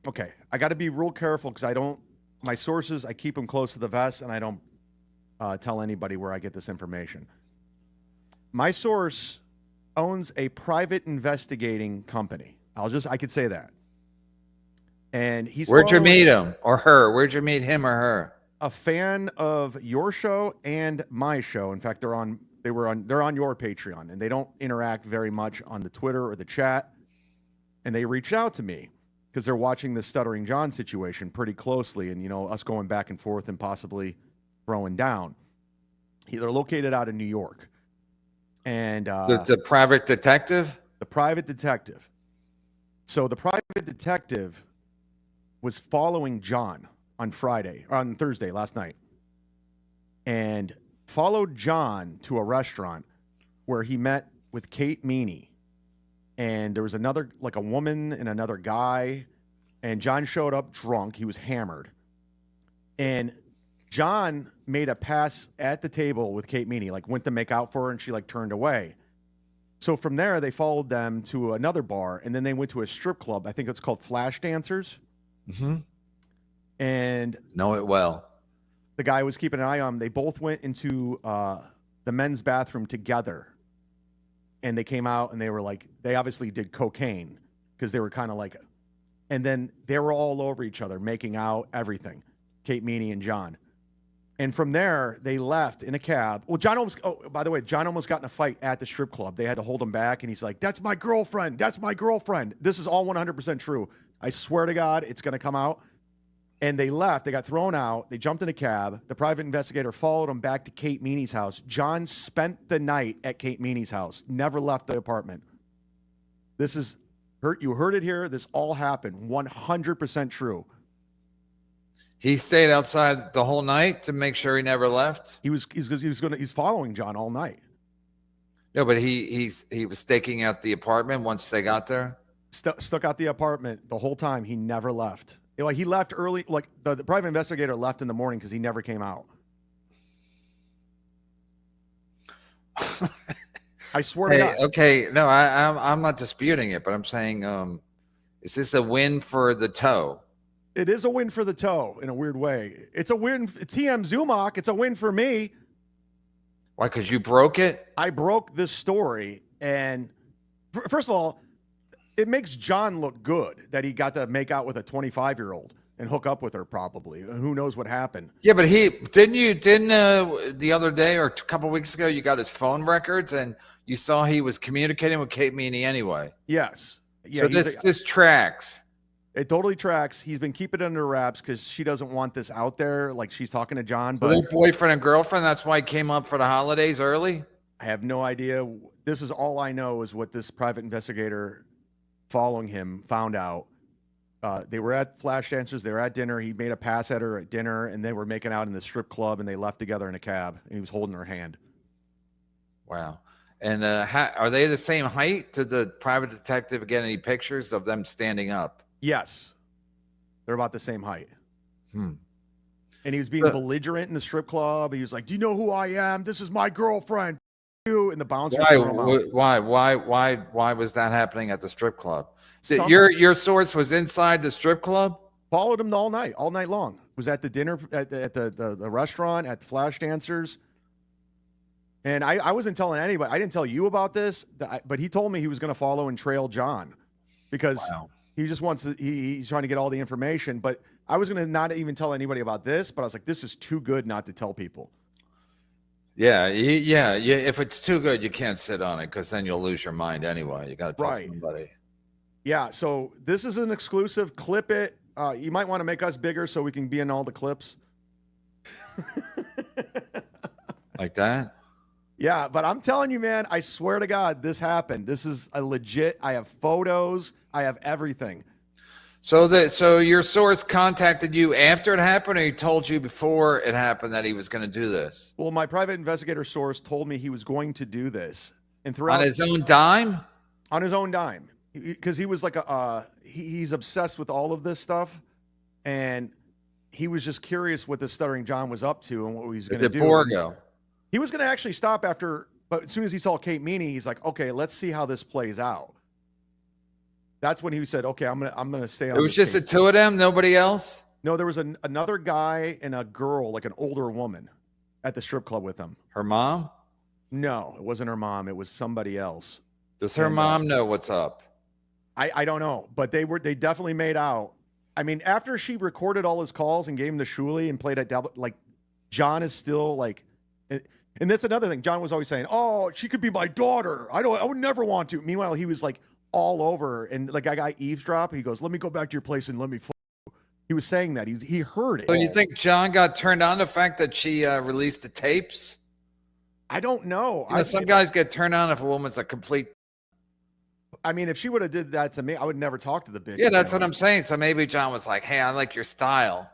Okay, I got to be real careful because my sources, I keep them close to the vest and I don't tell anybody where I get this information. My source owns a private investigating company. I could say that. And Where'd you meet him or her? Where'd you meet him or her? A fan of your show and my show. In fact, they're on your Patreon, and they don't interact very much on the Twitter or the chat. And they reached out to me because they're watching the Stuttering John situation pretty closely, and us going back and forth and possibly throwing down. They're located out in New York, and the private detective. The private detective. So the private detective was following John on Thursday last night, and followed John to a restaurant where he met with Kate Meaney. And there was another, like a woman and another guy. And John showed up drunk. He was hammered. And John made a pass at the table with Kate Meaney, like went to make out for her, and she like turned away. So from there, they followed them to another bar, and then they went to a strip club. I think it's called Flash Dancers. Mm-hmm. And know it well. The guy was keeping an eye on them. They both went into the men's bathroom together. And they came out and they were like, they obviously did cocaine because they were kind of like, and then they were all over each other, making out, everything. Kate Meaney and John. And from there, they left in a cab. Well, by the way, John almost got in a fight at the strip club. They had to hold him back. And he's like, that's my girlfriend. That's my girlfriend. This is all 100% true. I swear to God, it's going to come out. And they left. They got thrown out. They jumped in a cab. The private investigator followed them back to Kate Meaney's house. John spent the night at Kate Meaney's house. Never left the apartment. You heard it here. This all happened. 100% true. He stayed outside the whole night to make sure he never left. He's following John all night. No, but he was staking out the apartment once they got there. Stuck out the apartment the whole time. He never left. Like he left early. Like the private investigator left in the morning because he never came out. I swear to God. Okay, no, I'm not disputing it, but I'm saying, is this a win for the toe? It is a win for the toe in a weird way. It's a win. TMZumock. It's a win for me. Why? Because you broke it? I broke this story. And first of all, it makes John look good that he got to make out with a 25-year-old and hook up with her probably. Who knows what happened? Yeah, but didn't the other day or a couple weeks ago, you got his phone records and you saw he was communicating with Kate Meaney anyway. Yes. Yeah. So this tracks. It totally tracks. He's been keeping it under wraps because she doesn't want this out there. Like she's talking to John. So but they're boyfriend and girlfriend. That's why he came up for the holidays early. I have no idea. This is all I know is what this private investigator following him found out. They were at Flash Dancers. They were at dinner. He made a pass at her at dinner, and they were making out in the strip club, and they left together in a cab, and he was holding her hand. Wow. And are they the same height? Did the private detective get any pictures of them standing up? Yes. They're about the same height. And he was being belligerent in the strip club. He was like, do you know who I am? This is my girlfriend. And the bouncer. Why was that happening at the strip club? Your source was inside the strip club? Followed him all night long. Was at the dinner, at the restaurant, at the Flash Dancers. And I wasn't telling anybody. I didn't tell you about this, but he told me he was going to follow and trail John because he just wants to, he's trying to get all the information. But I was going to not even tell anybody about this, but I was like, this is too good not to tell people. Yeah. If it's too good, you can't sit on it because then you'll lose your mind anyway. You got to tell somebody. Yeah. So this is an exclusive. Clip it. You might want to make us bigger so we can be in all the clips. Like that? Yeah, but I'm telling you, man, I swear to God, this happened. This is a legit. I have photos. I have everything. So your source contacted you after it happened, or he told you before it happened that he was going to do this? Well, my private investigator source told me he was going to do this, and throughout on his own dime. On his own dime, because he was like he's obsessed with all of this stuff, and he was just curious what the Stuttering John was up to and what he was going to do. Borgo? He was going to actually stop after, but as soon as he saw Kate Meaney, he's like, okay, let's see how this plays out. That's when he said, "Okay, I'm gonna stay on." It was just the two of them, nobody else. No, there was another guy and a girl, like an older woman, at the strip club with him. Her mom? No, it wasn't her mom. It was somebody else. Does her mom know what's up? I don't know, but they definitely made out. I mean, after she recorded all his calls and gave him to Shuli and played at double, like John is still like, and that's another thing. John was always saying, "Oh, she could be my daughter. I would never want to." Meanwhile, he was like all over, and like I got eavesdrop. He goes, "Let me go back to your place and let me." He was saying that he heard it. So you think John got turned on the fact that she released the tapes? I don't know. Some guys get turned on if a woman's a complete. I mean, if she would have did that to me, I would never talk to the bitch. Yeah, that's what I'm saying. So maybe John was like, "Hey, I like your style."